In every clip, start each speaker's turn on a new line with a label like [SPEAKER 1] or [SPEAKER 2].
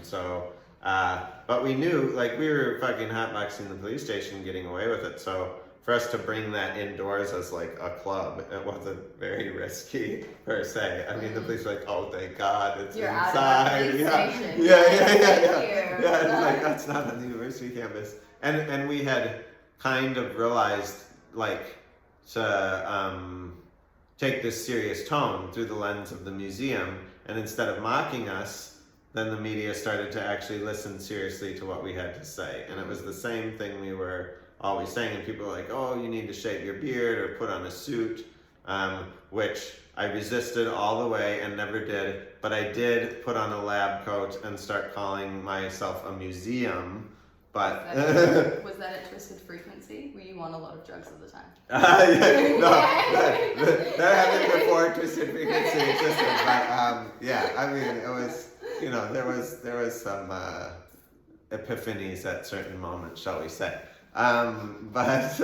[SPEAKER 1] So, but we knew, like, we were fucking hotboxing the police station, getting away with it. So for us to bring that indoors as like a club, it wasn't very risky per se. I mean, the police were like, "Oh, thank God, it's
[SPEAKER 2] You're
[SPEAKER 1] inside."
[SPEAKER 2] Out of the police station.
[SPEAKER 1] Yeah. It's like, that's not on the university campus. And we had kind of realized, like, to take this serious tone through the lens of the museum, and instead of mocking us, then the media started to actually listen seriously to what we had to say. And it was the same thing we were always saying, and people were like, "Oh, you need to shave your beard or put on a suit," which I resisted all the way and never did. But I did put on a lab coat and start calling myself a museum. But
[SPEAKER 2] was that a twisted frequency? Were you on a lot of drugs at the time?
[SPEAKER 1] That happened before twisted frequency existed. But yeah, I mean, it was, you know, there was some epiphanies at certain moments, shall we say? But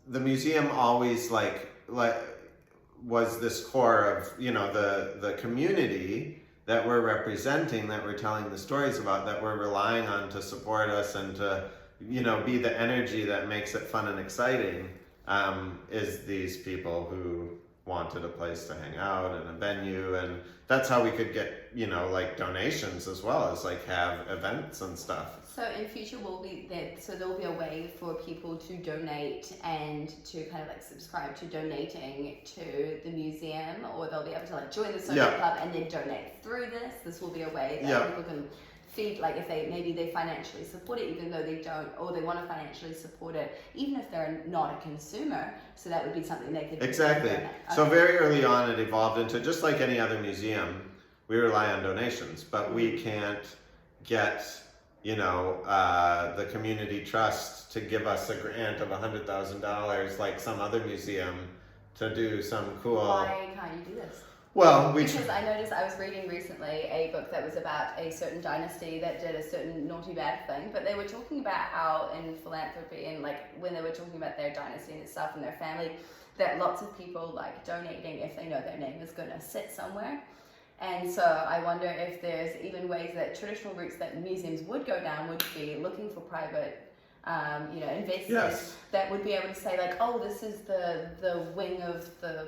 [SPEAKER 1] the museum always like was this core of, you know, the community that we're representing, that we're telling the stories about, that we're relying on to support us and to, you know, be the energy that makes it fun and exciting, is these people who wanted a place to hang out and a venue, and that's how we could get, you know, like donations as well as like have events and stuff.
[SPEAKER 2] So in future will be there, so there'll be a way for people to donate and to kind of like subscribe to donating to the museum, or they'll be able to like join the social club and then donate through this. This will be a way that people can feed, like if they financially support it, even though they don't, or they want to financially support it, even if they're not a consumer. So that would be something they could
[SPEAKER 1] Exactly.
[SPEAKER 2] Okay.
[SPEAKER 1] So very early on, it evolved into, just like any other museum, we rely on donations, but we can't get, you know, the community trust to give us a grant of $100,000 like some other museum to do some cool.
[SPEAKER 2] Why can't you do this?
[SPEAKER 1] Well,
[SPEAKER 2] because I noticed, I was reading recently a book that was about a certain dynasty that did a certain naughty bad thing, but they were talking about how in philanthropy and like when they were talking about their dynasty and stuff and their family, that lots of people like donating if they know their name is going to sit somewhere. And so I wonder if there's even ways that traditional routes that museums would go down would be looking for private you know, investors that would be able to say like, oh, this is the wing of the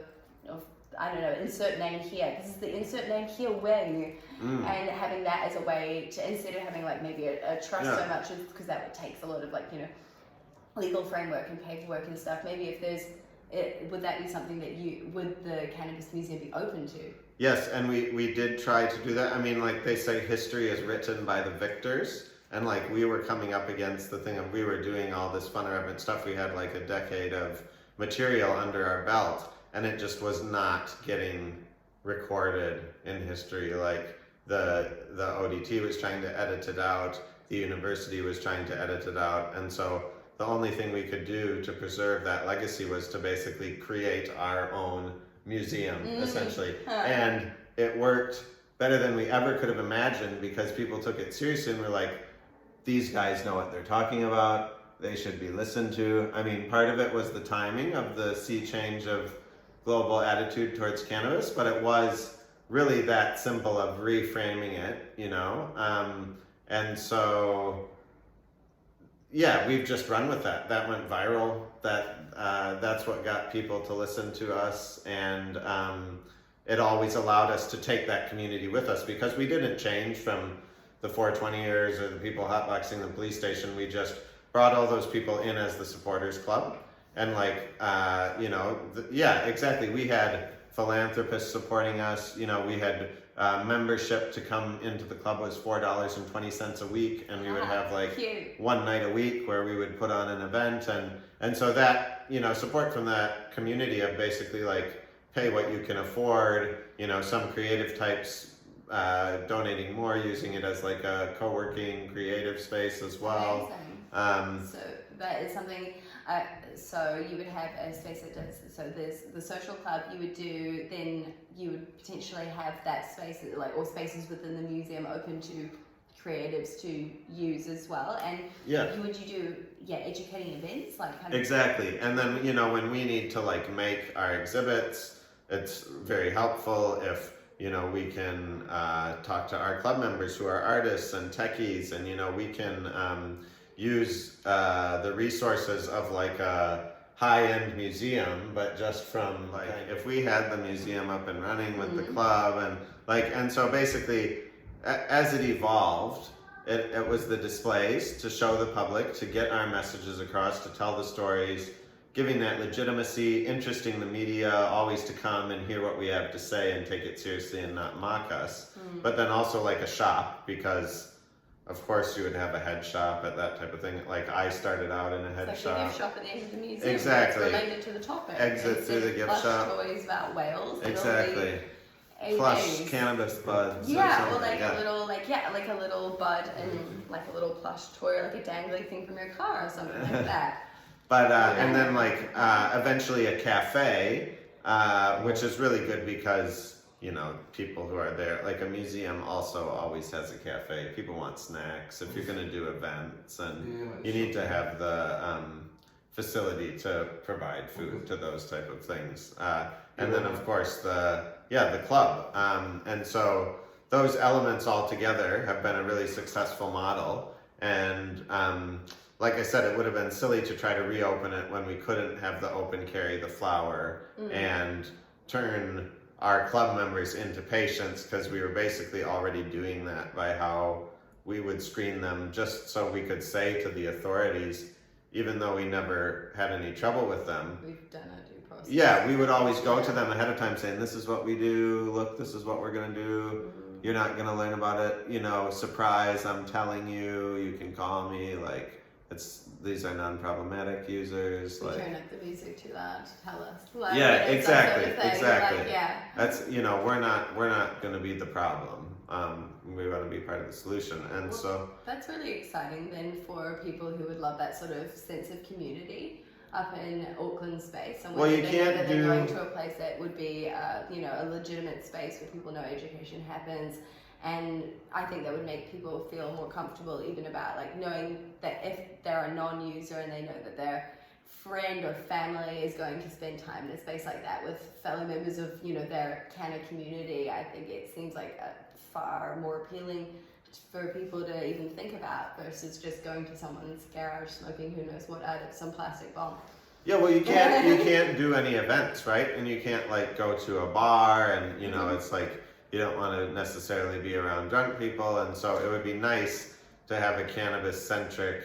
[SPEAKER 2] I don't know, insert name here. This is the insert name here wing. And having that as a way to, instead of having like maybe a trust so much, because that takes a lot of like, you know, legal framework and paperwork and stuff. Maybe if there's, would that be something that would the Cannabis Museum be open to?
[SPEAKER 1] Yes, and we did try to do that. I mean, like they say, history is written by the victors. And like we were coming up against the thing of, we were doing all this fun urban stuff. We had like a decade of material under our belt, and it just was not getting recorded in history. Like the ODT was trying to edit it out, the university was trying to edit it out, and so the only thing we could do to preserve that legacy was to basically create our own museum, essentially. And it worked better than we ever could have imagined, because people took it seriously and were like, these guys know what they're talking about, they should be listened to. I mean, part of it was the timing of the sea change of global attitude towards cannabis, but it was really that simple of reframing it, you know? And so, yeah, we've just run with that. That went viral. That's what got people to listen to us, and it always allowed us to take that community with us, because we didn't change from the 420ers or the people hotboxing the police station. We just brought all those people in as the supporters club. And like, you know, yeah, exactly. We had philanthropists supporting us. You know, we had membership to come into the club was $4.20 a week, and we would have like one night a week where we would put on an event, and so that, you know, support from that community of basically like pay what you can afford. You know, some creative types donating more, using it as like a co-working creative space as well.
[SPEAKER 2] So that is something. So you would have a space that does, so there's the social club you would do, then you would potentially have that space, like, or spaces within the museum open to creatives to use as well. And would you do educating events, like kind of
[SPEAKER 1] exactly. And then, you know, when we need to like make our exhibits, it's very helpful if you know, we can talk to our club members who are artists and techies, and, you know, we can use the resources of like a high-end museum, but just from like, if we had the museum up and running with the club, and like, and so basically as it evolved, it was the displays to show the public, to get our messages across, to tell the stories, giving that legitimacy, interesting the media always to come and hear what we have to say and take it seriously and not mock us. But then also like a shop, because of course you would have a head shop at that type of thing. Like I started out in a head
[SPEAKER 2] it's
[SPEAKER 1] shop.
[SPEAKER 2] like a gift shop at the end of the museum.
[SPEAKER 1] Exactly.
[SPEAKER 2] It's related to the topic.
[SPEAKER 1] Exit through the gift shop.
[SPEAKER 2] Toys about whales.
[SPEAKER 1] Exactly. Plush cannabis buds.
[SPEAKER 2] Yeah, or like a little, like a little bud and like a little plush toy, or like a dangly thing from your car or something like that.
[SPEAKER 1] But and then like eventually a cafe, which is really good because, you know, people who are there, like a museum also always has a cafe. People want snacks if you're going to do events, and you need to have the facility to provide food to those type of things. And then of course the club. And so those elements all together have been a really successful model. And like I said, it would have been silly to try to reopen it when we couldn't have the open carry, the flower, and turn our club members into patients, because we were basically already doing that by how we would screen them just so we could say to the authorities, even though we never had any trouble with them.
[SPEAKER 2] We've done a due process.
[SPEAKER 1] Yeah, we would always go to them ahead of time saying, this is what we do, look, this is what we're going to do. You're not going to learn about it, you know, surprise, I'm telling you, you can call me, like, these are non-problematic users.
[SPEAKER 2] We
[SPEAKER 1] like,
[SPEAKER 2] turn up the music too loud to tell us. Like,
[SPEAKER 1] yeah, exactly,
[SPEAKER 2] sort of thing.
[SPEAKER 1] exactly.
[SPEAKER 2] Like, yeah.
[SPEAKER 1] That's, you know, we're not going to be the problem. We want to be part of the solution, and so
[SPEAKER 2] that's really exciting then for people who would love that sort of sense of community up in Auckland space. And
[SPEAKER 1] well, you can't
[SPEAKER 2] that
[SPEAKER 1] do.
[SPEAKER 2] They're going to a place that would be, you know, a legitimate space where people know education happens. And I think that would make people feel more comfortable even about like knowing that if they're a non-user and they know that their friend or family is going to spend time in a space like that with fellow members of, you know, their canna community, I think it seems like a far more appealing for people to even think about versus just going to someone's garage smoking who knows what out of some plastic bomb.
[SPEAKER 1] Yeah, well, you can't do any events, right? And you can't like go to a bar, and you know, it's like, you don't want to necessarily be around drunk people, and so it would be nice to have a cannabis-centric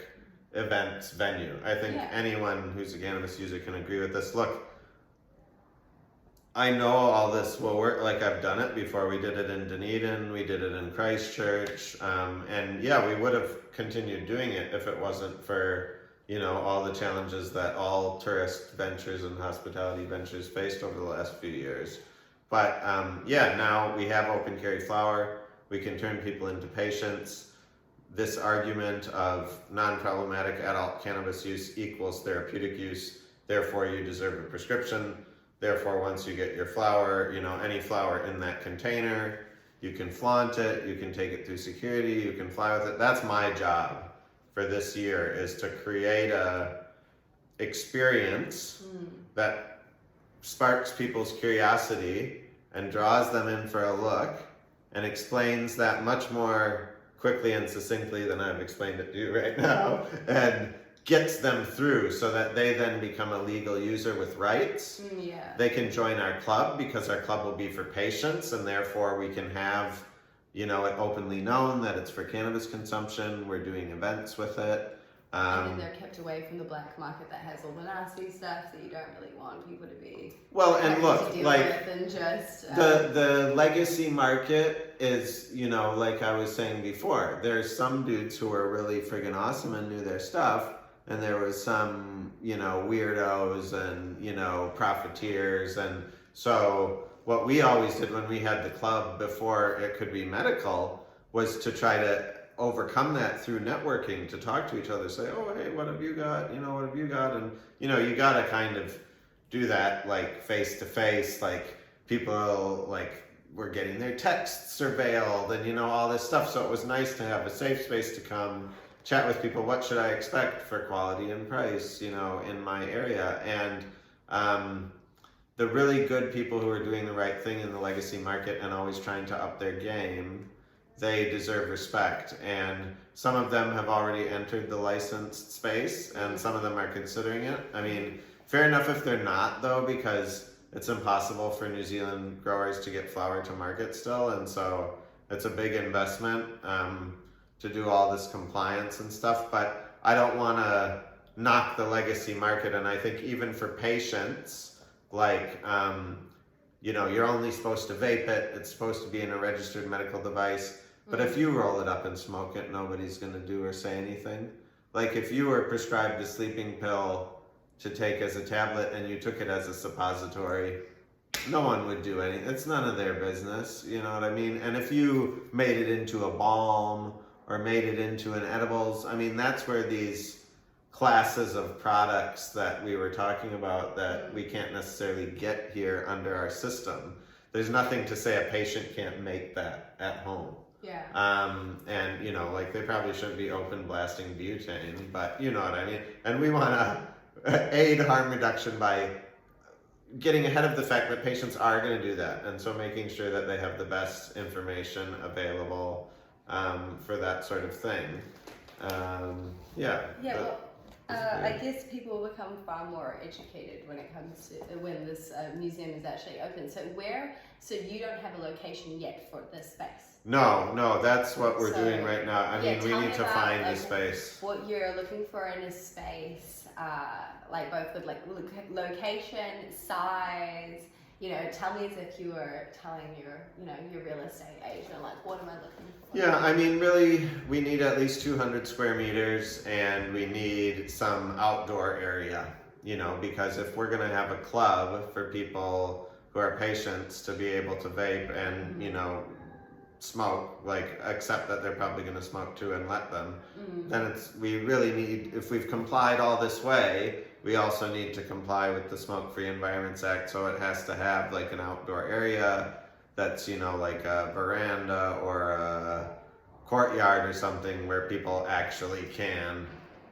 [SPEAKER 1] events venue. I think anyone who's a cannabis user can agree with this. Look, I know all this will work, like I've done it before. We did it in Dunedin, we did it in Christchurch, and yeah, we would have continued doing it if it wasn't for, you know, all the challenges that all tourist ventures and hospitality ventures faced over the last few years. But yeah, now we have open carry flower. We can turn people into patients. This argument of non-problematic adult cannabis use equals therapeutic use. Therefore, you deserve a prescription. Therefore, once you get your flower, you know, any flower in that container, you can flaunt it. You can take it through security. You can fly with it. That's my job for this year, is to create a experience that sparks people's curiosity and draws them in for a look and explains that much more quickly and succinctly than I've explained it to you right now, and gets them through so that they then become a legal user with rights. They can join our club because our club will be for patients, and therefore we can have, you know, it openly known that it's for cannabis consumption. We're doing events with it.
[SPEAKER 2] And then they're kept away from the black market that has all the nasty stuff that you don't really want people to be.
[SPEAKER 1] Well, and look, like
[SPEAKER 2] and just,
[SPEAKER 1] the legacy market is, you know, like I was saying before, there's some dudes who are really friggin' awesome and knew their stuff, and there was some, you know, weirdos and, you know, profiteers. And so what we always did when we had the club before it could be medical was to try to overcome that through networking, to talk to each other, say, oh, hey, what have you got? You know, what have you got? And, you know, you got to kind of do that, like, face to face. Like, people, like, were getting their texts surveilled and, you know, all this stuff. So it was nice to have a safe space to come chat with people. What should I expect for quality and price, you know, in my area? And the really good people who are doing the right thing in the legacy market and always trying to up their game, they deserve respect. And some of them have already entered the licensed space, and some of them are considering it. I mean, fair enough if they're not, though, because it's impossible for New Zealand growers to get flower to market still, and so it's a big investment to do all this compliance and stuff. But I don't want to knock the legacy market, and I think even for patients, like, you're only supposed to vape it, it's supposed to be in a registered medical device, but if you roll it up and smoke it, nobody's going to do or say anything. Like, if you were prescribed a sleeping pill to take as a tablet and you took it as a suppository, no one would do anything. It's none of their business, you know what I mean? And if you made it into a balm or made it into an edibles, I mean, that's where these classes of products that we were talking about that we can't necessarily get here under our system. There's nothing to say a patient can't make that at home.
[SPEAKER 2] Yeah.
[SPEAKER 1] And like, they probably shouldn't be open blasting butane, but you know what I mean? And we want to aid harm reduction by getting ahead of the fact that patients are going to do that. And so making sure that they have the best information available for that sort of thing.
[SPEAKER 2] I guess people will become far more educated when it comes to when this museum is actually open. So you don't have a location yet for this space?
[SPEAKER 1] No, that's what we're doing right now. I mean, we need to find a space.
[SPEAKER 2] What you're looking for in a space, like both with like location, size. Tell me as if you were telling your real estate agent, like, what am I looking for?
[SPEAKER 1] Yeah, I mean, really, we need at least 200 square meters, and we need some outdoor area, because if we're going to have a club for people who are patients to be able to vape and, smoke, like, accept that they're probably going to smoke too and let them, then we really need, if we've complied all this way, we also need to comply with the Smoke Free Environments Act, so it has to have like an outdoor area that's, like a veranda or a courtyard or something where people actually can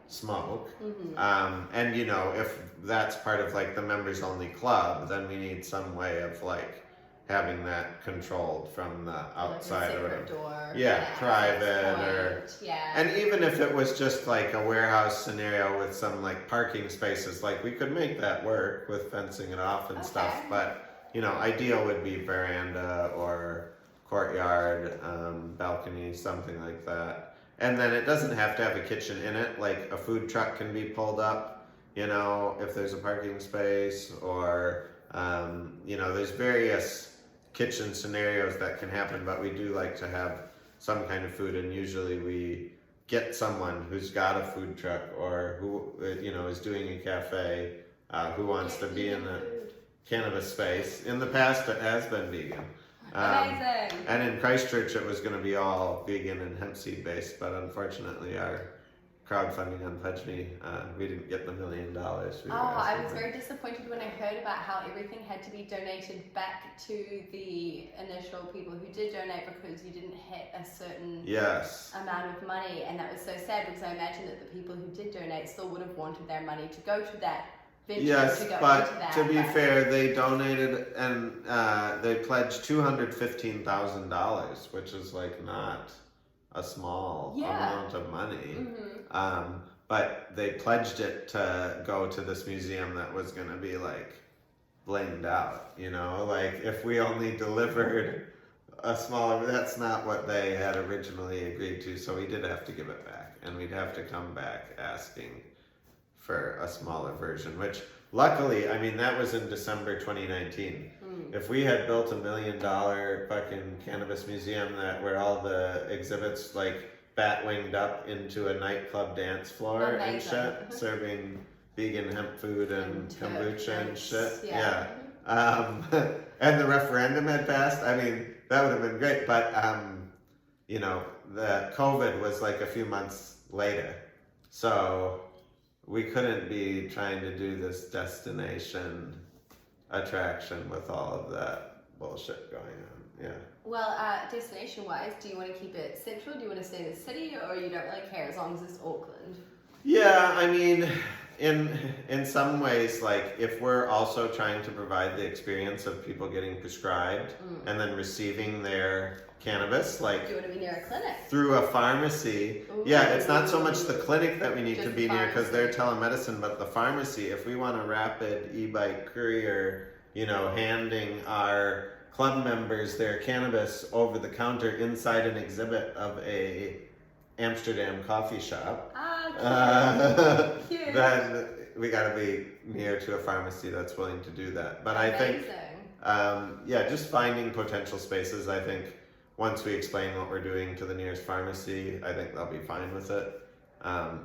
[SPEAKER 1] smoke. And if that's part of like the members only club, then we need some way of like having that controlled from the outside, or whatever.
[SPEAKER 2] Door,
[SPEAKER 1] private, or and even if it was just like a warehouse scenario with some like parking spaces, like, we could make that work with fencing it off and stuff. But ideal would be veranda or courtyard, balcony, something like that. And then it doesn't have to have a kitchen in it. Like, a food truck can be pulled up, if there's a parking space, or there's various kitchen scenarios that can happen, but we do like to have some kind of food, and usually we get someone who's got a food truck or who is doing a cafe who wants to be in the cannabis space. In the past, it has been vegan.
[SPEAKER 2] Amazing.
[SPEAKER 1] And in Christchurch, it was going to be all vegan and hemp seed based, but unfortunately, our crowdfunding on Pledge Me, we didn't get the $1 million.
[SPEAKER 2] I was very disappointed when I heard about how everything had to be donated back to the initial people who did donate, because you didn't hit a certain amount of money, and that was so sad, because I imagine that the people who did donate still would have wanted their money to go to that venture.
[SPEAKER 1] Yes, but to be fair, they donated and they pledged $215,000, which is like not a small amount of money. But they pledged it to go to this museum that was going to be like blamed out, like, if we only delivered a smaller, that's not what they had originally agreed to, so we did have to give it back, and we'd have to come back asking for a smaller version, which luckily, I mean, that was in December 2019. If we had built $1 million fucking cannabis museum where all the exhibits like bat-winged up into a nightclub dance floor and shit, serving vegan hemp food and kombucha and shit. And the referendum had passed, I mean, that would have been great, but the COVID was like a few months later, so we couldn't be trying to do this destination attraction with all of that bullshit going on.
[SPEAKER 2] Well, destination-wise, do you want to keep it central? Do you want to stay in the city, or you don't really care as long as it's Auckland?
[SPEAKER 1] Yeah, I mean, in some ways, like if we're also trying to provide the experience of people getting prescribed and then receiving their cannabis, like
[SPEAKER 2] you want to be near a clinic
[SPEAKER 1] through a pharmacy.
[SPEAKER 2] Ooh.
[SPEAKER 1] Yeah, it's not so much the clinic that we need
[SPEAKER 2] Just
[SPEAKER 1] to be near because they're
[SPEAKER 2] pharmacy.
[SPEAKER 1] telemedicine, but the pharmacy. If we want a rapid e-bike courier, you know, handing our club members their cannabis over the counter inside an exhibit of a Amsterdam coffee shop,
[SPEAKER 2] Cute.
[SPEAKER 1] then we got to be near to a pharmacy that's willing to do that. But
[SPEAKER 2] Amazing.
[SPEAKER 1] I think, yeah, just finding potential spaces. I think once we explain what we're doing to the nearest pharmacy, I think they'll be fine with it.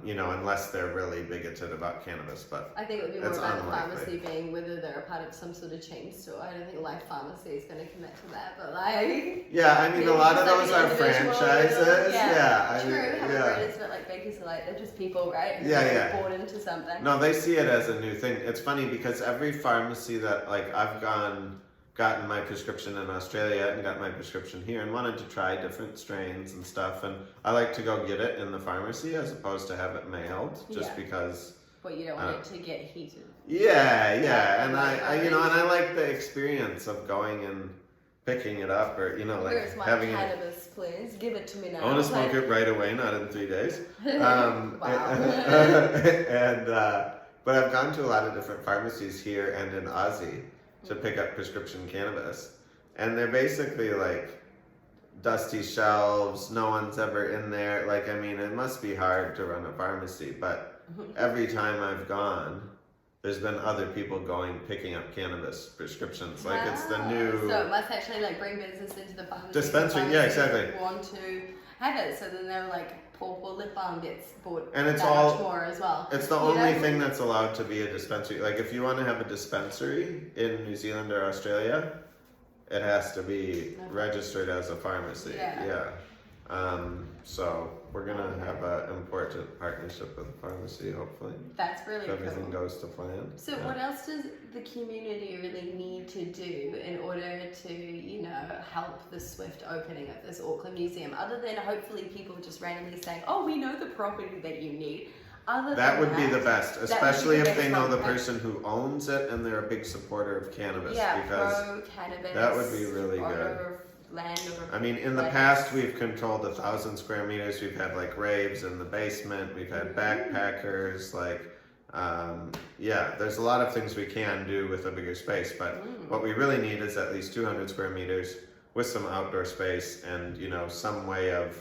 [SPEAKER 1] You know, unless they're really bigoted about cannabis, but
[SPEAKER 2] I think it would be more
[SPEAKER 1] it's
[SPEAKER 2] about the
[SPEAKER 1] unlikely.
[SPEAKER 2] pharmacy being whether they're a part of some sort of chain store. I don't think Life Pharmacy is going to commit to that, but like.
[SPEAKER 1] Yeah, I mean,
[SPEAKER 2] maybe
[SPEAKER 1] a lot of
[SPEAKER 2] just like
[SPEAKER 1] those
[SPEAKER 2] an
[SPEAKER 1] are
[SPEAKER 2] individual,
[SPEAKER 1] franchises. Yeah, I
[SPEAKER 2] true.
[SPEAKER 1] mean,
[SPEAKER 2] However,
[SPEAKER 1] yeah.
[SPEAKER 2] it is a bit like Baker's Delight. They're just people, right? And
[SPEAKER 1] Yeah,
[SPEAKER 2] they're
[SPEAKER 1] yeah.
[SPEAKER 2] Bought into something.
[SPEAKER 1] No, they see it as a new thing. It's funny because every pharmacy that like I've gotten my prescription in Australia and got my prescription here and wanted to try different strains and stuff, and I like to go get it in the pharmacy as opposed to have it mailed just because.
[SPEAKER 2] But you don't want it to get heated.
[SPEAKER 1] Yeah, and I you know, and I like the experience of going and picking it up, or you know, like
[SPEAKER 2] Where's my
[SPEAKER 1] having it.
[SPEAKER 2] cannabis, please? Give it to me now.
[SPEAKER 1] I want to smoke it right away, not in 3 days.
[SPEAKER 2] Wow.
[SPEAKER 1] And but I've gone to a lot of different pharmacies here and in Aussie to pick up prescription cannabis, and they're basically like dusty shelves. No one's ever in there. Like, I mean, it must be hard to run a pharmacy, but every time I've gone, there's been other people going picking up cannabis prescriptions. Like it's the new
[SPEAKER 2] So it must actually like bring business into the pharmacy.
[SPEAKER 1] dispensary. Yeah, exactly.
[SPEAKER 2] Want to have it, so then they're like Paw lip balm gets bought
[SPEAKER 1] And it's
[SPEAKER 2] that
[SPEAKER 1] all-
[SPEAKER 2] much more as well.
[SPEAKER 1] It's the
[SPEAKER 2] You
[SPEAKER 1] only
[SPEAKER 2] know?
[SPEAKER 1] thing that's allowed to be a dispensary. Like if you want to have a dispensary in New Zealand or Australia, it has to be registered as a pharmacy.
[SPEAKER 2] Yeah.
[SPEAKER 1] So we're gonna have an important partnership with the pharmacy, hopefully,
[SPEAKER 2] That's really
[SPEAKER 1] if everything
[SPEAKER 2] cool.
[SPEAKER 1] goes to plan.
[SPEAKER 2] So what else does the community really need to do in order to, you know, help the swift opening of this Auckland museum, other than hopefully people just randomly saying, oh, we know the property that you need? Other
[SPEAKER 1] That
[SPEAKER 2] than
[SPEAKER 1] would be the best,
[SPEAKER 2] that would be
[SPEAKER 1] especially
[SPEAKER 2] the
[SPEAKER 1] if they
[SPEAKER 2] best
[SPEAKER 1] know the
[SPEAKER 2] one.
[SPEAKER 1] person who owns it and they're a big supporter of cannabis.
[SPEAKER 2] Yeah,
[SPEAKER 1] because
[SPEAKER 2] pro-cannabis.
[SPEAKER 1] that would be really good.
[SPEAKER 2] Or land or
[SPEAKER 1] I mean, in the past, we've controlled 1,000 square meters. We've had like raves in the basement. We've had backpackers. Like, yeah, there's a lot of things we can do with a bigger space. But what we really need is at least 200 square meters with some outdoor space and, you know, some way of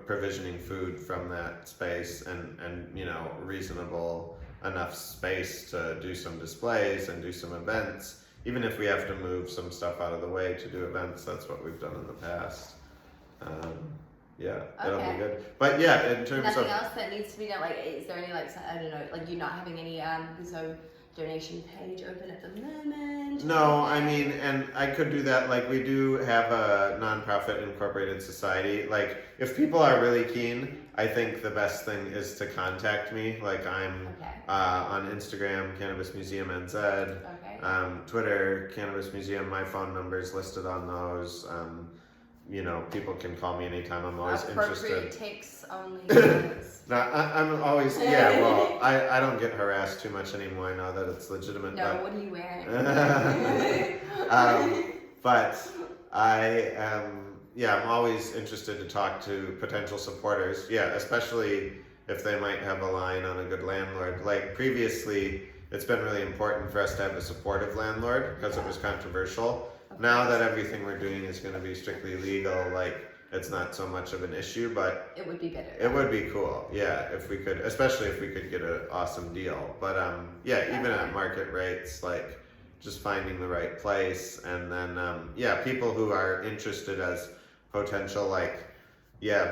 [SPEAKER 1] provisioning food from that space and you know, reasonable enough space to do some displays and do some events. Even if we have to move some stuff out of the way to do events, that's what we've done in the past. Yeah, it'll be good. But yeah, in terms
[SPEAKER 2] nothing
[SPEAKER 1] of
[SPEAKER 2] else that needs to be done. Like, is there any like I don't know, like you're not having any so donation page open at the moment?
[SPEAKER 1] no, I mean, and I could do that. Like we do have a nonprofit incorporated society. Like if people are really keen, I think the best thing is to contact me. Like I'm on Instagram, Cannabis Museum NZ.
[SPEAKER 2] Okay.
[SPEAKER 1] Twitter, Cannabis Museum, my phone number is listed on those. You know, people can call me anytime. I'm always
[SPEAKER 2] Appropriate
[SPEAKER 1] interested.
[SPEAKER 2] takes only.
[SPEAKER 1] No, I'm always, yeah, well, I don't get harassed too much anymore now that it's legitimate.
[SPEAKER 2] No,
[SPEAKER 1] but,
[SPEAKER 2] what are you wearing?
[SPEAKER 1] but I am, yeah, I'm always interested to talk to potential supporters. Yeah, especially if they might have a line on a good landlord. Like previously, it's been really important for us to have a supportive landlord because it was controversial. Now that everything we're doing is going to be strictly legal, like it's not so much of an issue, but
[SPEAKER 2] it would be better.
[SPEAKER 1] it would be cool, yeah, if we could, especially if we could get an awesome deal. But yeah, even at market rates, like just finding the right place, and then yeah, people who are interested as potential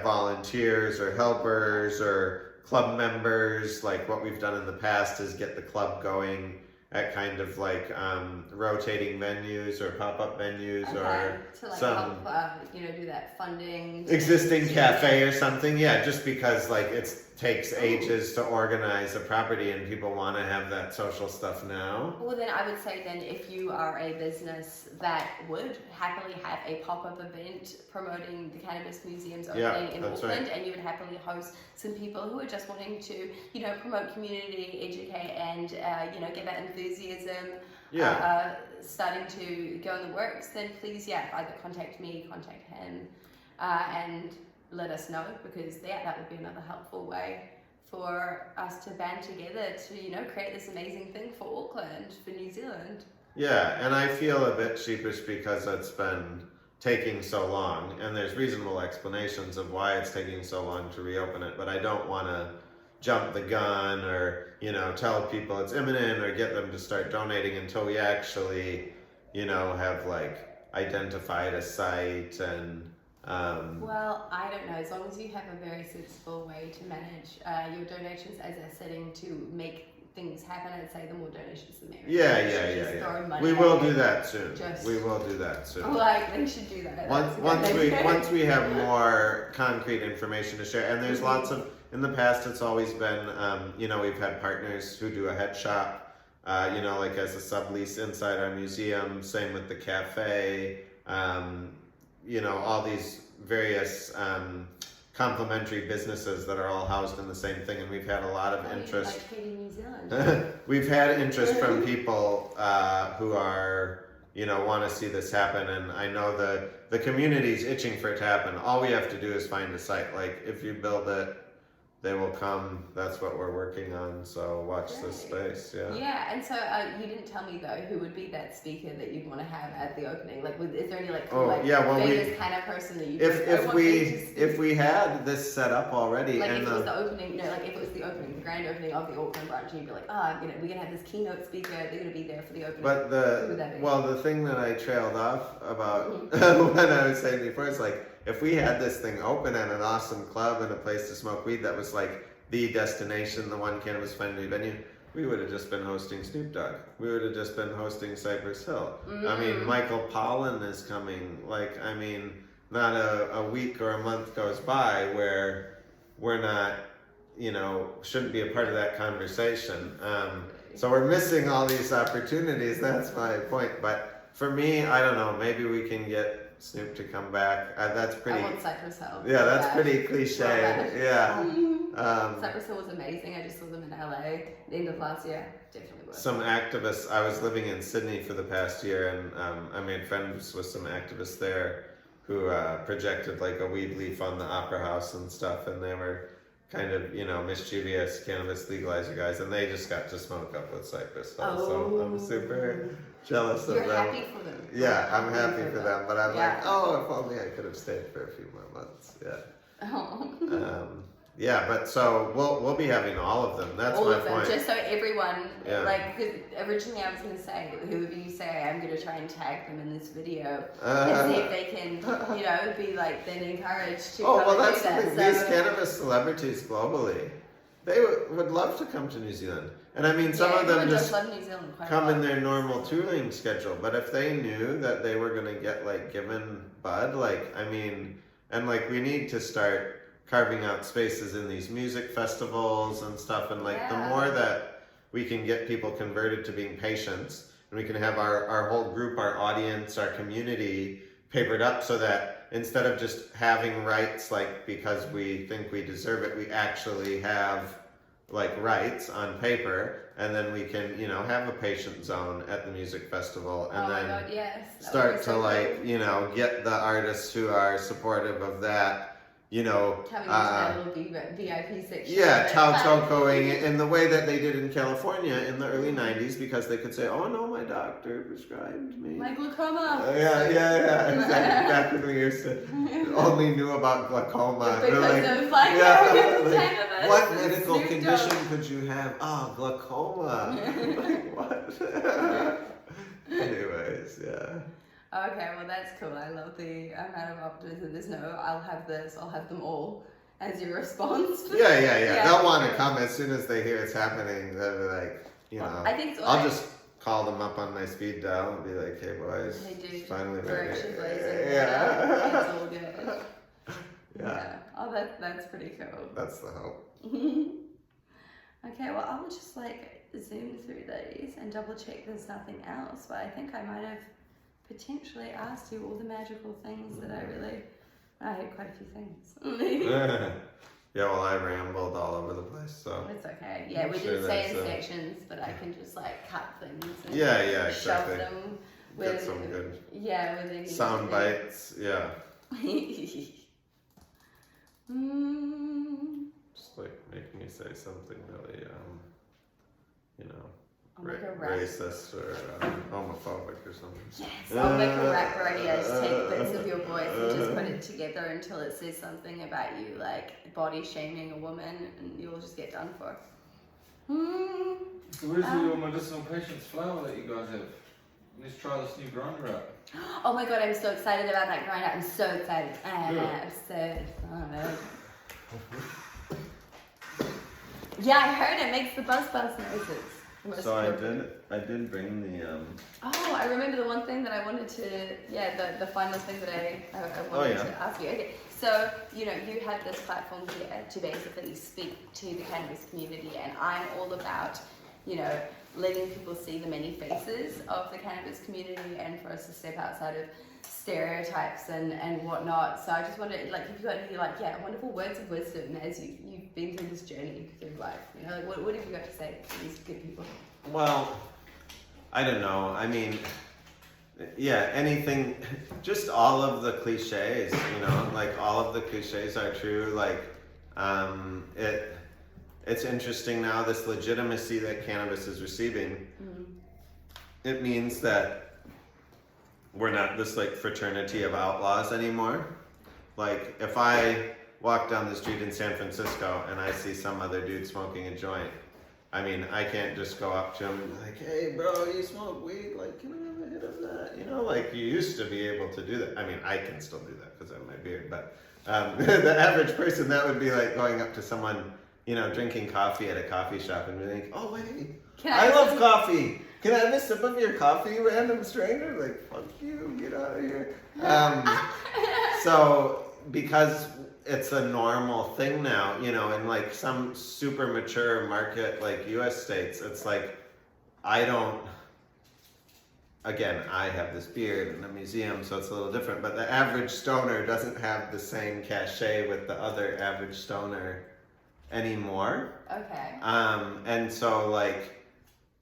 [SPEAKER 1] volunteers or helpers or club members. Like what we've done in the past is get the club going at kind of like rotating venues or pop-up venues or
[SPEAKER 2] to like
[SPEAKER 1] some
[SPEAKER 2] help, do that funding.
[SPEAKER 1] existing cafe or something. Yeah, just because like it takes ages to organize a property and people want to have that social stuff now.
[SPEAKER 2] Well, then I would say then if you are a business that would happily have a pop-up event promoting the Cannabis Museum's opening in Auckland, and you would happily host some people who are just wanting to, promote community, educate, and get that enthusiasm starting to go in the works, then please, either contact me, contact him, and let us know, because that would be another helpful way for us to band together to, create this amazing thing for Auckland, for New Zealand.
[SPEAKER 1] Yeah, and I feel a bit sheepish because it's been taking so long, and there's reasonable explanations of why it's taking so long to reopen it, but I don't want to jump the gun or, tell people it's imminent or get them to start donating until we actually, have like identified a site and
[SPEAKER 2] well, I don't know. As long as you have a very sensible way to manage your donations as a setting to make things happen, I'd say the more donations the merrier.
[SPEAKER 1] Yeah. We will do that soon. We will do that soon.
[SPEAKER 2] Like they should do that.
[SPEAKER 1] Once we have more concrete information to share, and there's lots of. In the past, it's always been, we've had partners who do a head shop, like as a sublease inside our museum. Same with the cafe. All these various complementary businesses that are all housed in the same thing, and we've had a lot of interest.
[SPEAKER 2] Like headynz.
[SPEAKER 1] We've had interest from people who are, want to see this happen, and I know the community's itching for it to happen. All we have to do is find a site. Like if you build it, they will come. That's what we're working on. So watch this space.
[SPEAKER 2] Yeah, and so you didn't tell me though who would be that speaker that you'd want to have at the opening. Like, is there any famous kind of person that you?
[SPEAKER 1] If we had this set up already,
[SPEAKER 2] like
[SPEAKER 1] and
[SPEAKER 2] if it was the opening, if it was the grand opening of the Auckland branch, you'd be like, we're gonna have this keynote speaker. They're gonna be there for the opening.
[SPEAKER 1] But the thing that I trailed off about when I was saying before is like, if we had this thing open at an awesome club and a place to smoke weed that was like the destination, the one cannabis-friendly venue, we would have just been hosting Snoop Dogg. We would have just been hosting Cypress Hill. I mean, Michael Pollan is coming. Like, I mean, not a week or a month goes by where we're not, shouldn't be a part of that conversation. So we're missing all these opportunities. That's my point. But for me, I don't know. Maybe we can get Snoop to come back. That's pretty.
[SPEAKER 2] I want Cypress Hill.
[SPEAKER 1] Yeah, that's pretty cliche. Yeah.
[SPEAKER 2] Cypress Hill was amazing. I just saw them in LA the end of last year. Definitely worth
[SPEAKER 1] some activists. I was living in Sydney for the past year, and I made friends with some activists there who projected like a weed leaf on the Opera House and stuff, and they were kind of, mischievous cannabis legalizer guys, and they just got to smoke up with Cypress Hill. So I'm super jealous of them.
[SPEAKER 2] You're happy for them.
[SPEAKER 1] Yeah, I'm happy for them, but I'm like, if only I could have stayed for a few more months. But so we'll be having all of them. That's
[SPEAKER 2] all
[SPEAKER 1] my
[SPEAKER 2] of them,
[SPEAKER 1] point.
[SPEAKER 2] just so everyone, because originally I was going to say, whoever you say, I'm going to try and tag them in this video and see if they can, be like then encouraged to come and
[SPEAKER 1] that's
[SPEAKER 2] do that.
[SPEAKER 1] the thing. These cannabis celebrities globally, they would love to come to New Zealand. And I mean, some of them just come in their normal touring schedule. But if they knew that they were going to get like given bud, we need to start carving out spaces in these music festivals and stuff. And the more that we can get people converted to being patients, and we can have our whole group, our audience, our community papered up so that instead of just having rights because we think we deserve it, we actually have rights on paper, and then we can have a patient zone at the music festival, and start to get the artists who are supportive of that
[SPEAKER 2] coming into that little VIP section.
[SPEAKER 1] Yeah, Tautokoing in the way that they did in California in the early 90s, because they could say, oh no, my doctor prescribed me.
[SPEAKER 2] My glaucoma.
[SPEAKER 1] Exactly. Back when we used to only knew about glaucoma. What medical condition could you have? Oh, glaucoma. What? Anyways,
[SPEAKER 2] Okay, well that's cool. I love the amount of optimism. There's I'll have this, I'll have them all as your response.
[SPEAKER 1] Yeah. They'll want to come as soon as they hear it's happening. They'll be like,
[SPEAKER 2] I think
[SPEAKER 1] I'll just call them up on my speed dial and be like, "Hey boys,
[SPEAKER 2] They do.
[SPEAKER 1] it's finally
[SPEAKER 2] Direction
[SPEAKER 1] ready."
[SPEAKER 2] blazing.
[SPEAKER 1] Yeah.
[SPEAKER 2] It's all good.
[SPEAKER 1] Yeah.
[SPEAKER 2] Oh, that's pretty cool.
[SPEAKER 1] That's the hope.
[SPEAKER 2] Okay, well, I'll just like zoom through these and double check there's nothing else, but I think I might have potentially asked you all the magical things that I had quite a few things.
[SPEAKER 1] Yeah, well, I rambled all over the place, so.
[SPEAKER 2] It's okay. Yeah, we
[SPEAKER 1] Sure
[SPEAKER 2] did say in
[SPEAKER 1] that's,
[SPEAKER 2] sections, but I can just like cut things and
[SPEAKER 1] Yeah,
[SPEAKER 2] shove
[SPEAKER 1] exactly.
[SPEAKER 2] them
[SPEAKER 1] Get
[SPEAKER 2] with,
[SPEAKER 1] some good
[SPEAKER 2] yeah, where they need
[SPEAKER 1] sound
[SPEAKER 2] to
[SPEAKER 1] bites, yeah.
[SPEAKER 2] be.
[SPEAKER 1] Just like making me say something really, you know,
[SPEAKER 2] I'll make a rap.
[SPEAKER 1] racist or homophobic or something.
[SPEAKER 2] Yes, I'll make a rap where I just take bits of your voice and just put it together until it says something about you, like body shaming a woman, and you'll just get done for.
[SPEAKER 3] So where's your medicinal patience flower that you guys have? Let's try this new grinder out.
[SPEAKER 2] Oh my god, I'm so excited about that grinder. I'm so excited. I'm so excited. Yeah, I heard it makes the buzz noises.
[SPEAKER 1] So I did bring the
[SPEAKER 2] Oh, I remember the one thing that I wanted to, the final thing that I wanted to ask you. Okay, so, you had this platform here to basically speak to the cannabis community, and I'm all about, letting people see the many faces of the cannabis community and for us to step outside of stereotypes and whatnot. So I just wondered, like, if you got any, wonderful words of wisdom as you've been through this journey through life, what have you got to say to these good people?
[SPEAKER 1] Well, I don't know. I mean, yeah, anything, just all of the cliches, like all of the cliches are true. Like, it's interesting now, this legitimacy that cannabis is receiving. It means that we're not this like fraternity of outlaws anymore. Like, if I walk down the street in San Francisco and I see some other dude smoking a joint, I mean, I can't just go up to him and be like, "Hey bro, you smoke weed? Like, can I have a hit of that?" Like you used to be able to do that. I mean, I can still do that because I have my beard, but the average person, that would be like going up to someone, drinking coffee at a coffee shop and be like, "Oh wait, I love coffee. Can I have a sip of your coffee, random stranger?" Like, fuck you, get out of here. So, because it's a normal thing now, in like some super mature market like US states, it's like, I have this beard in a museum, so it's a little different, but the average stoner doesn't have the same cachet with the other average stoner anymore.
[SPEAKER 2] Okay.
[SPEAKER 1] And so like,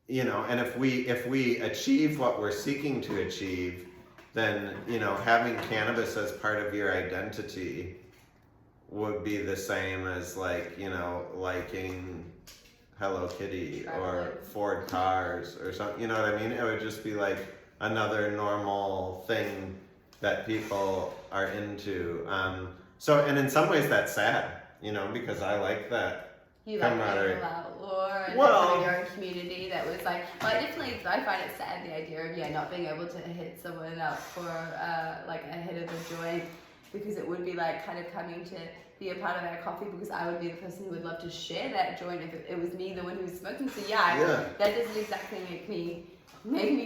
[SPEAKER 1] and if we achieve what we're seeking to achieve, then, having cannabis as part of your identity would be the same as like, liking Hello Kitty or Ford cars or something, you know what I mean? It would just be like another normal thing that people are into. And in some ways that's sad, because I like that.
[SPEAKER 2] You like
[SPEAKER 1] camaraderie.
[SPEAKER 2] being outlaw and
[SPEAKER 1] Well,
[SPEAKER 2] having your own community that was like, I find it sad, the idea of not being able to hit someone up for like a hit of a joint, because it would be like kind of coming to be a part of our coffee, because I would be the person who would love to share that joint if it was me, the one who was smoking. So that doesn't exactly make me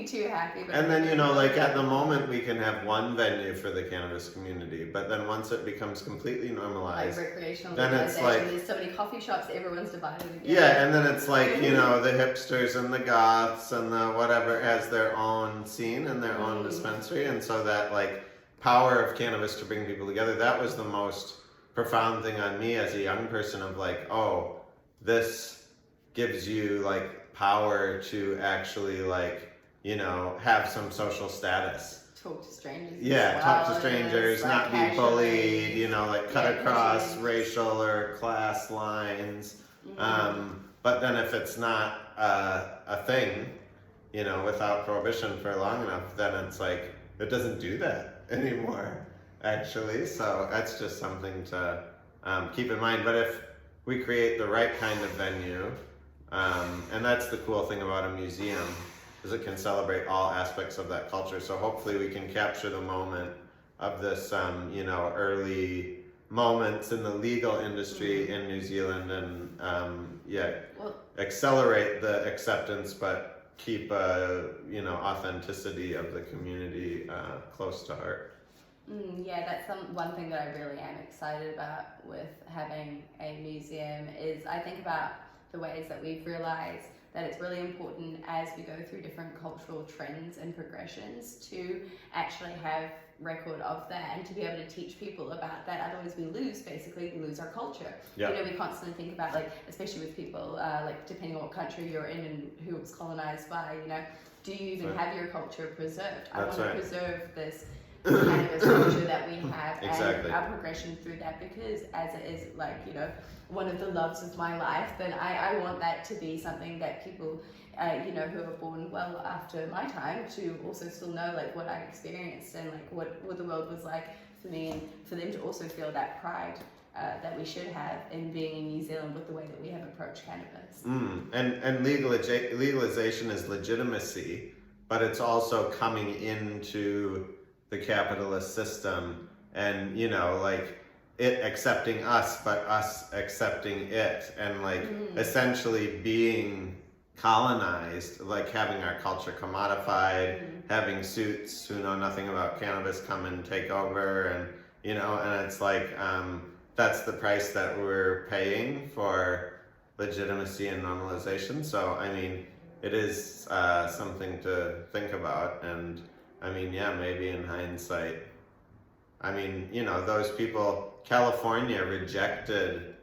[SPEAKER 2] too happy. But
[SPEAKER 1] and then, like at the moment we can have one venue for the cannabis community, but then once it becomes completely normalized,
[SPEAKER 2] like recreational
[SPEAKER 1] then it's like,
[SPEAKER 2] there's so many coffee shops, everyone's divided again.
[SPEAKER 1] Yeah, and then it's like, the hipsters and the goths and the whatever has their own scene and their own dispensary, and so that like power of cannabis to bring people together, that was the most profound thing on me as a young person, of like, oh, this gives you like power to actually like, have some social status.
[SPEAKER 2] Talk to strangers.
[SPEAKER 1] Yeah, talk to strangers, not be bullied, like cut across racial or class lines. But then if it's not a thing, without prohibition for long enough, then it's like, it doesn't do that anymore, actually. So that's just something to keep in mind. But if we create the right kind of venue, and that's the cool thing about a museum, is it can celebrate all aspects of that culture. So hopefully we can capture the moment of this, early moments in the legal industry in New Zealand, and accelerate the acceptance, but keep authenticity of the community close to heart.
[SPEAKER 2] Yeah, that's one thing that I really am excited about with having a museum is I think about the ways that we've realized that it's really important as we go through different cultural trends and progressions to actually have record of that and to be able to teach people about that. Otherwise we lose our culture.
[SPEAKER 1] Yeah.
[SPEAKER 2] You know, we constantly think about, like, especially with people, like depending on what country you're in and who it was colonized by, you know, do you even have your culture preserved? I want to preserve this cannabis culture that we have and our progression through that, because as it is, like, you know, one of the loves of my life, then I want that to be something that people who are born well after my time to also still know, like, what I experienced and like what the world was like for me, and for them to also feel that pride that we should have in being in New Zealand with the way that we have approached cannabis.
[SPEAKER 1] And legalization is legitimacy, but it's also coming into the capitalist system, and like it accepting us, but us accepting it, and like essentially being colonized, like having our culture commodified, having suits who know nothing about cannabis come and take over, and and it's like that's the price that we're paying for legitimacy and normalization. So I mean, it is something to think about. And I mean, yeah, maybe in hindsight, I mean, those people, California rejected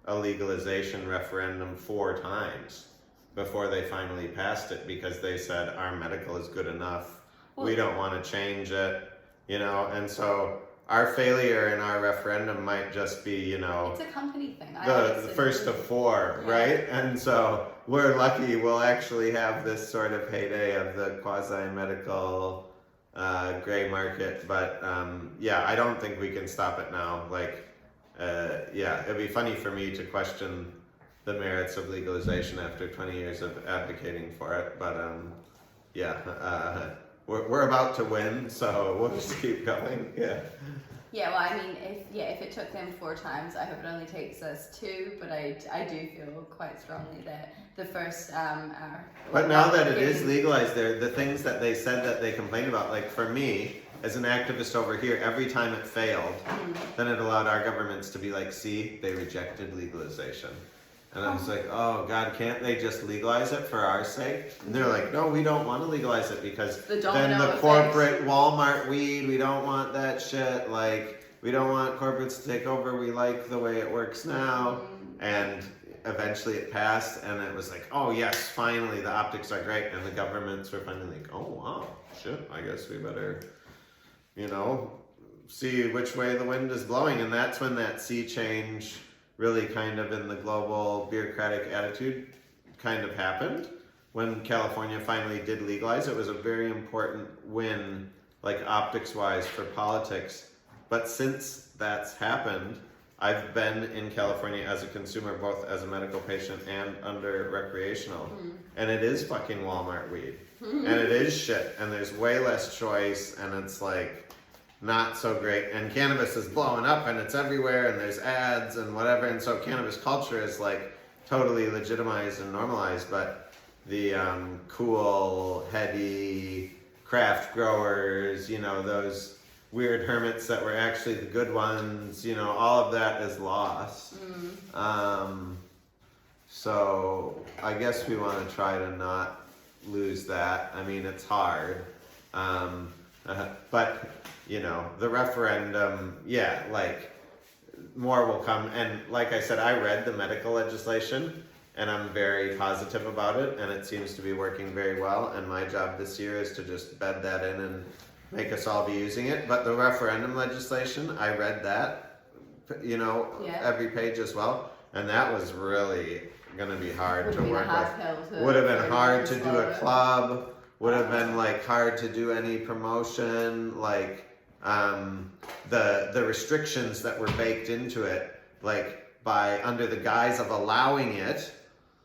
[SPEAKER 1] a legalization referendum 4 times before they finally passed it, because they said our medical is good enough. We don't want to change it, and so our failure in our referendum might just be,
[SPEAKER 2] it's a company thing.
[SPEAKER 1] The first of 4, right? And so we're lucky we'll actually have this sort of heyday of the quasi-medical gray market, but I don't think we can stop it now. Like, it'd be funny for me to question the merits of legalization after 20 years of advocating for it, but we're about to win, so we'll just keep going.
[SPEAKER 2] Yeah, well, I mean, if it took them 4 times, I hope it only takes us 2, but I do feel quite strongly that the first
[SPEAKER 1] but now that it is legalized, the things that they said that they complained about, like for me as an activist over here, every time it failed, then it allowed our governments to be like, see, they rejected legalization. And I was like, oh God, can't they just legalize it for our sake? And they're like, no, we don't want to legalize it because then the corporate Walmart weed, we don't want that shit. Like, we don't want corporates to take over. We like the way it works now. And eventually it passed, and it was like, oh yes, finally the optics are great. And the governments were finally like, oh wow, shit, I guess we better, see which way the wind is blowing. And that's when that sea change really kind of in the global bureaucratic attitude kind of happened. When California finally did legalize, it was a very important win, like optics-wise, for politics. But since that's happened, I've been in California as a consumer, both as a medical patient and under recreational. And it is fucking Walmart weed. And it is shit. And there's way less choice, and it's like not so great, and cannabis is blowing up and it's everywhere and there's ads and whatever, and so cannabis culture is like totally legitimized and normalized. But the cool heady craft growers, those weird hermits that were actually the good ones, all of that is lost. So I guess we want to try to not lose that. I mean, it's hard, but the referendum, like more will come. And like I said, I read the medical legislation and I'm very positive about it, and it seems to be working very well. And my job this year is to just bed that in and make us all be using it. But the referendum legislation, I read that, every page as well. And that was really going to be hard to work with. Would have been hard to do a club, would have been like hard to do any promotion, like the restrictions that were baked into it, like by under the guise of allowing it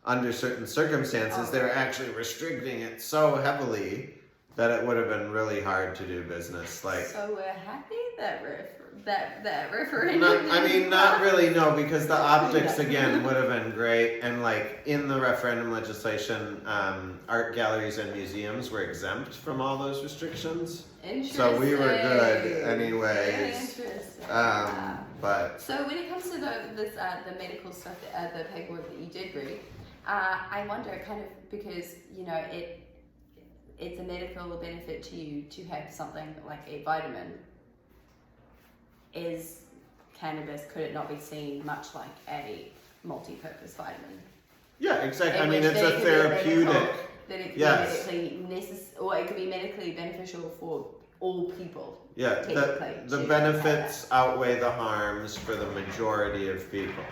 [SPEAKER 1] under certain circumstances, they were actually restricting it so heavily that it would have been really hard to do business. Like,
[SPEAKER 2] so we're happy that referendum?
[SPEAKER 1] Not really, no, because the optics again would have been great, and like in the referendum legislation, art galleries and museums were exempt from all those restrictions.
[SPEAKER 2] Interesting.
[SPEAKER 1] So we were good anyways.
[SPEAKER 2] Interesting.
[SPEAKER 1] But
[SPEAKER 2] So when it comes to the medical stuff, the paperwork that you did read, I wonder kind of because it's a medical benefit to you to have something like a vitamin. Is cannabis, could it not be seen much like a multi-purpose vitamin?
[SPEAKER 1] yeah, exactly. I
[SPEAKER 2] In
[SPEAKER 1] mean,
[SPEAKER 2] which
[SPEAKER 1] it's
[SPEAKER 2] then
[SPEAKER 1] a
[SPEAKER 2] it could be
[SPEAKER 1] therapeutic.
[SPEAKER 2] that it could
[SPEAKER 1] Yes.
[SPEAKER 2] be medically or it could be medically beneficial for all people.
[SPEAKER 1] Yeah,
[SPEAKER 2] Technically,
[SPEAKER 1] the
[SPEAKER 2] to
[SPEAKER 1] benefits outweigh the harms for the majority of people,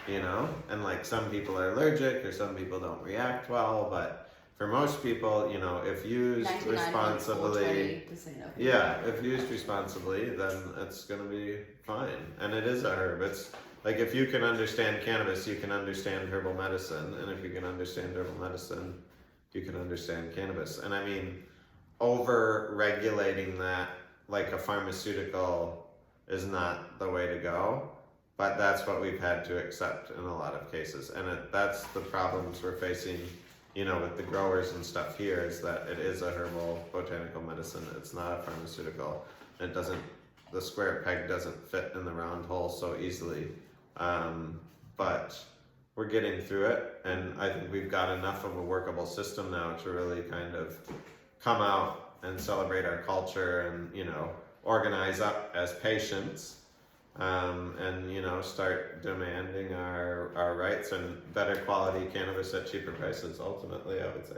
[SPEAKER 1] and like some people are allergic or some people don't react well, but for most people, if used responsibly,
[SPEAKER 2] 99.420% of
[SPEAKER 1] yeah, if used responsibly, then it's gonna be fine. And it is a herb. It's like if you can understand cannabis, you can understand herbal medicine, and if you can understand herbal medicine, you can understand cannabis. And I mean, over regulating that like a pharmaceutical is not the way to go, but that's what we've had to accept in a lot of cases, and that's the problems we're facing with the growers and stuff here, is that it is a herbal botanical medicine. It's not a pharmaceutical. The square peg doesn't fit in the round hole so easily, but we're getting through it, and I think we've got enough of a workable system now to really kind of come out and celebrate our culture and organize up as patients, and start demanding our rights and better quality cannabis at cheaper prices, ultimately, I would say.